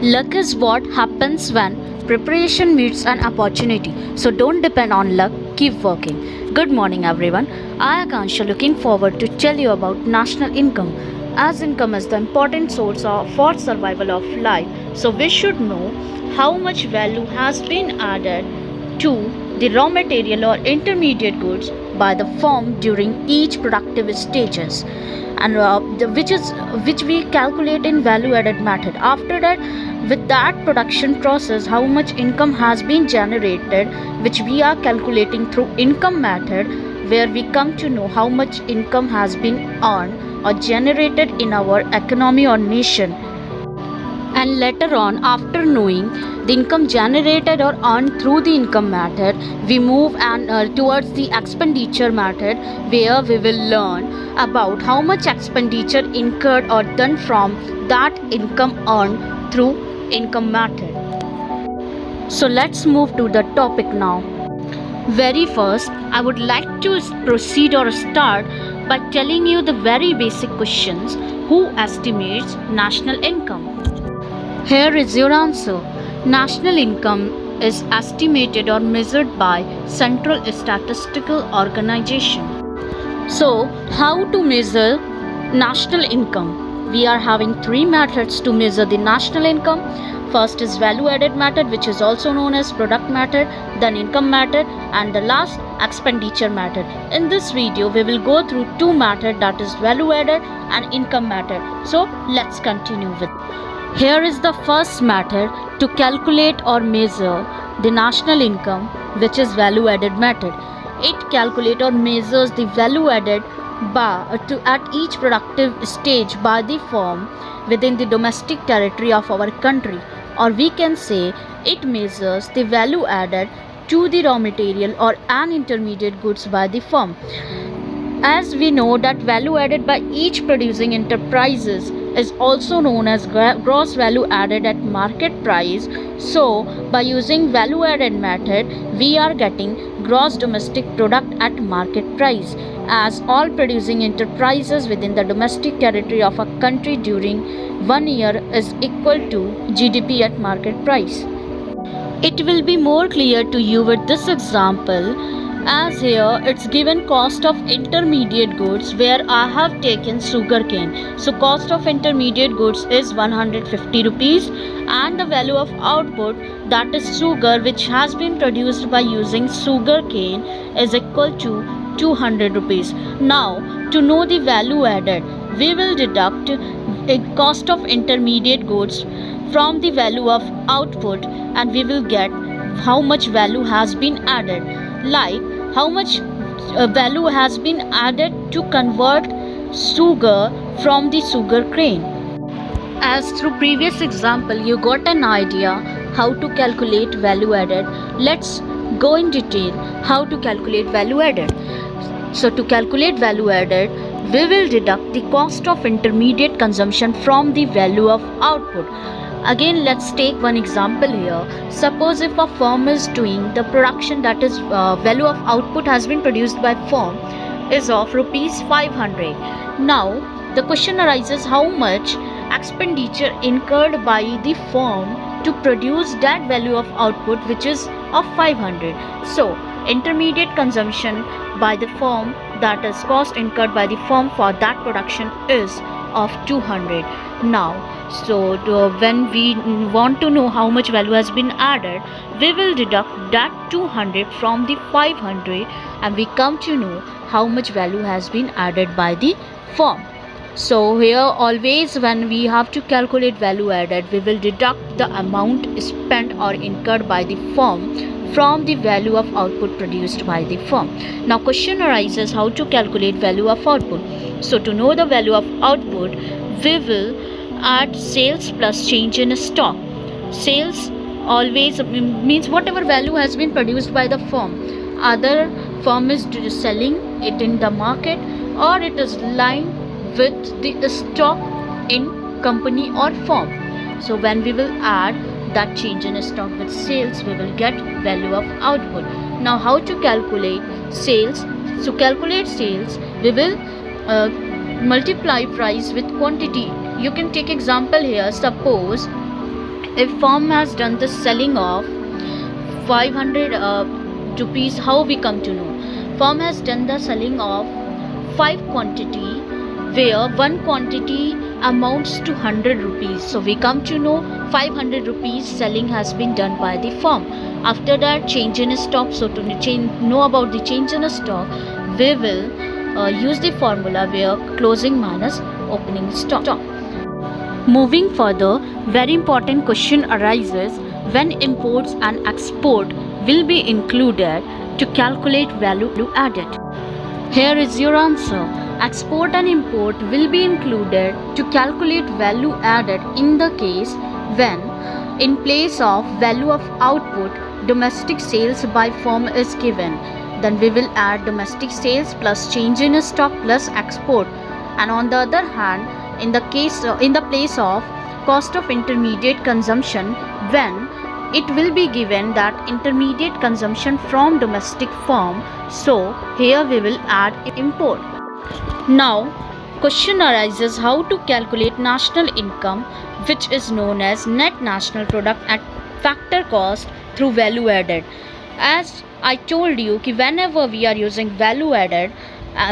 Luck is what happens when preparation meets an opportunity. So don't depend on luck, keep working. Good morning everyone. I Akansha looking forward to tell you about national income. As income is the important source for survival of life, so we should know how much value has been added to the raw material or intermediate goods by the firm during each productive stages, and which we calculate in value added method. After that, with that production process, how much income has been generated, which we are calculating through income method, where we come to know how much income has been earned or generated in our economy or nation. And later on, after knowing the income generated or earned through the income method, we move towards the expenditure method, where we will learn about how much expenditure incurred or done from that income earned through income method. So let's move to the topic now. Very first, I would like to proceed or start by telling you the very basic questions. Who estimates national income? Here is your answer. National income is estimated or measured by Central Statistical Organization. So, how to measure national income? We are having three methods to measure the national income. First is value added method, which is also known as product method, then income method, and the last expenditure method. In this video, we will go through two methods, that is value added and income method. So, let's continue with it. Here is the first method to calculate or measure the national income, which is value added method. It calculates or measures the value added at each productive stage by the firm within the domestic territory of our country, or we can say it measures the value added to the raw material or an intermediate goods by the firm. As we know that value added by each producing enterprises is also known as gross value added at market price. So by using value added method, we are getting gross domestic product at market price, as all producing enterprises within the domestic territory of a country during 1 year is equal to GDP at market price. It will be more clear to you with this example, as here it's given cost of intermediate goods, where I have taken sugar cane. So cost of intermediate goods is 150 rupees, and the value of output, that is sugar which has been produced by using sugar cane, is equal to 200 rupees. Now to know the value added, we will deduct a cost of intermediate goods from the value of output, and we will get how much value has been added, like how much value has been added to convert sugar from the sugar cane. As through previous example you got an idea how to calculate value added, let's go in detail how to calculate value added. So to calculate value added, we will deduct the cost of intermediate consumption from the value of output. Again, let's take one example here. Suppose if a firm is doing the production, that is value of output has been produced by firm is of rupees 500. Now the question arises, how much expenditure incurred by the firm to produce that value of output, which is of 500. So intermediate consumption by the firm, that is cost incurred by the firm for that production, is of 200. Now when we want to know how much value has been added, we will deduct that 200 from the 500, and we come to know how much value has been added by the firm. So here always when we have to calculate value added, we will deduct the amount spent or incurred by the firm from the value of output produced by the firm. Now question arises, how to calculate value of output. So to know the value of output, we will add sales plus change in stock. Sales always means whatever value has been produced by the firm. Other firm is selling it in the market, or it is lying with the stock in company or firm. So when we will add that change in stock with sales, we will get value of output. Now how to calculate sales? To calculate sales, we will multiply price with quantity. You can take example here. Suppose If firm has done the selling of 500 rupees, how we come to know? Firm has done the selling of 5 quantity where one quantity amounts to 100 rupees. So we come to know 500 rupees selling has been done by the firm. After that, change in stock. So to know about the change in stock, we will use the formula where closing minus opening stock. Moving further, very important question arises when imports and export will be included to calculate value added. Here is your answer. Export and import will be included to calculate value added in the case when, in place of value of output, domestic sales by firm is given. Then we will add domestic sales plus change in stock plus export. And on the other hand, in the place of cost of intermediate consumption, when it will be given that intermediate consumption from domestic firm, so here we will add import. Now question arises how to calculate national income, which is known as net national product at factor cost through value added. As I told you, whenever we are using value added,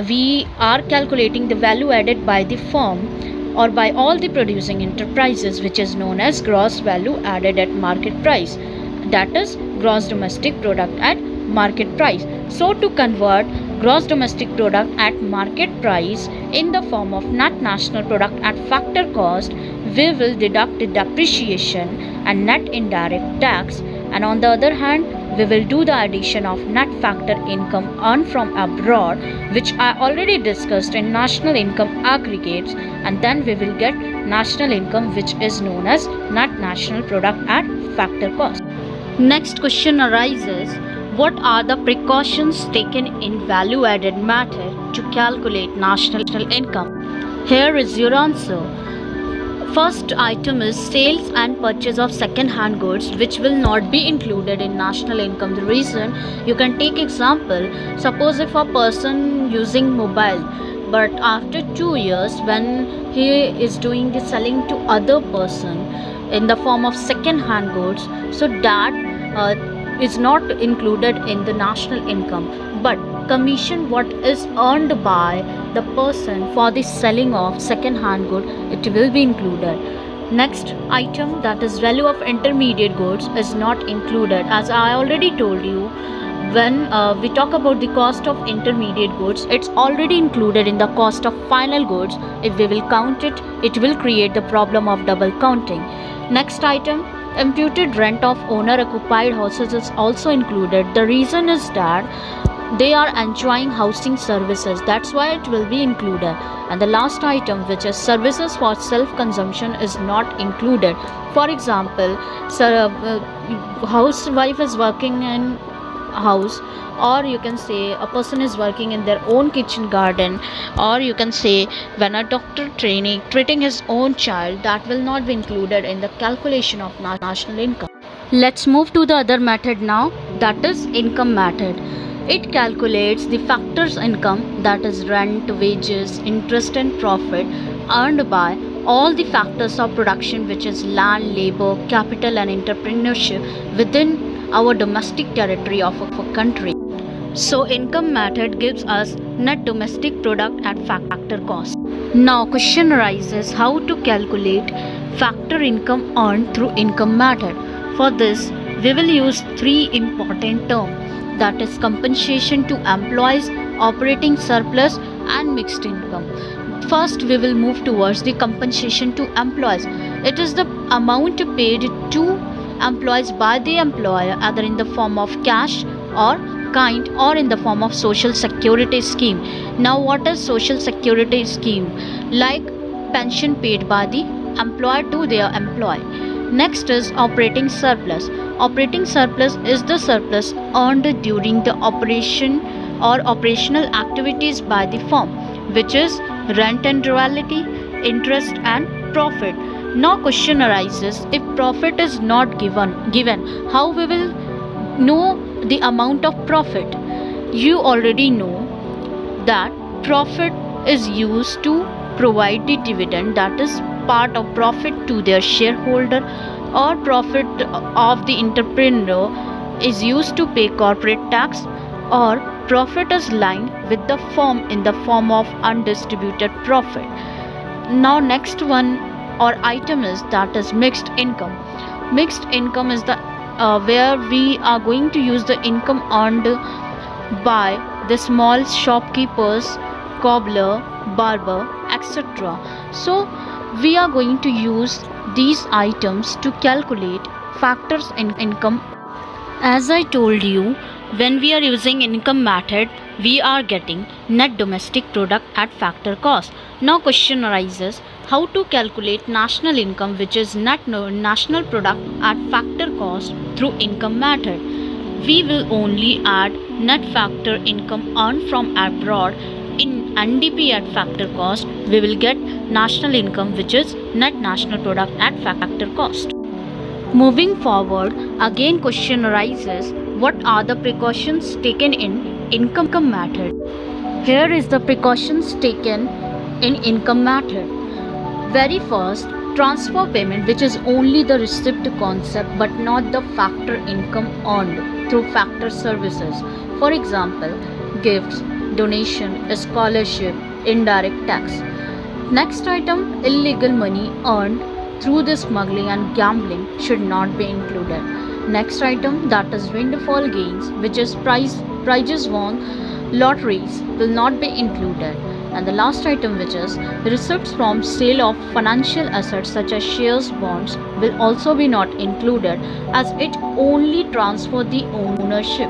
we are calculating the value added by the firm or by all the producing enterprises, which is known as gross value added at market price, that is gross domestic product at market price. So to convert gross domestic product at market price in the form of net national product at factor cost, we will deduct the depreciation and net indirect tax, and on the other hand we will do the addition of net factor income earned from abroad, which I already discussed in national income aggregates, and then we will get national income, which is known as net national product at factor cost. Next question arises, what are the precautions taken in value added method to calculate national income? Here is your answer. First item is sales and purchase of second hand goods, which will not be included in national income. The reason, you can take example, suppose if a person using mobile, but after 2 years when he is doing the selling to other person in the form of second hand goods, so that is not included in the national income, but commission what is earned by the person for the selling of second hand good, it will be included. Next item, that is value of intermediate goods, is not included. As I already told you, when we talk about the cost of intermediate goods, it's already included in the cost of final goods. If we will count it, it will create the problem of double counting. Next item, imputed rent of owner occupied houses is also included. The reason is that they are enjoying housing services, that's why it will be included. And the last item, which is services for self consumption, is not included. For example, housewife is working in house, or you can say a person is working in their own kitchen garden, or you can say when a doctor treating his own child, that will not be included in the calculation of national income. Let's move to the other method now, that is income method. It calculates the factors income, that is rent, wages, interest and profit earned by all the factors of production, which is land, labor, capital and entrepreneurship within our domestic territory of a country. So income method gives us net domestic product at factor cost. Now question arises how to calculate factor income earned through income method. For this we will use 3 important terms, that is compensation to employees, operating surplus and mixed income. First we will move towards the compensation to employees. It is the amount paid to employees by the employer, either in the form of cash or kind or in the form of social security scheme. Now what is social security scheme? Like pension paid by the employer to their employee. Next is operating surplus. Operating surplus is the surplus earned during the operation or operational activities by the firm, which is rent and royalty, interest and profit. Now question arises, if profit is not given, how we will know the amount of profit? You already know that profit is used to provide the dividend, that is part of profit, to their shareholder, or profit of the entrepreneur is used to pay corporate tax, or profit is lying with the firm in the form of undistributed profit. Now next one or item is that is mixed income. Mixed income is the where we are going to use the income earned by the small shopkeepers, cobbler, barber, etc. So we are going to use these items to calculate factors in income. As I told you, when we are using income method, we are getting net domestic product at factor cost. Now question arises, how to calculate national income, which is national product at factor cost through income method. We will only add net factor income earned from abroad in NDP at factor cost. We will get national income, which is net national product at factor cost. Moving forward, again question arises, what are the precautions taken in income method? Here is the precautions taken in income method. Very first, transfer payment, which is only the receipt concept but not the factor income earned through factor services. For example, gifts, donation, scholarship, indirect tax. Next item, illegal money earned through the smuggling and gambling should not be included. Next item, that is windfall gains, which is prizes won, lotteries will not be included. And the last item, which is receipts from sale of financial assets such as shares, bonds, will also be not included, as it only transfer the ownership.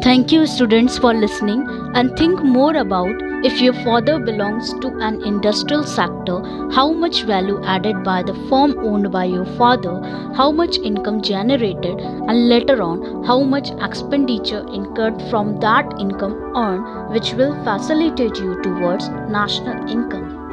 Thank you students for listening, and think more about, if your father belongs to an industrial sector, how much value added by the firm owned by your father, how much income generated, and later on how much expenditure incurred from that income earned, which will facilitate you towards national income.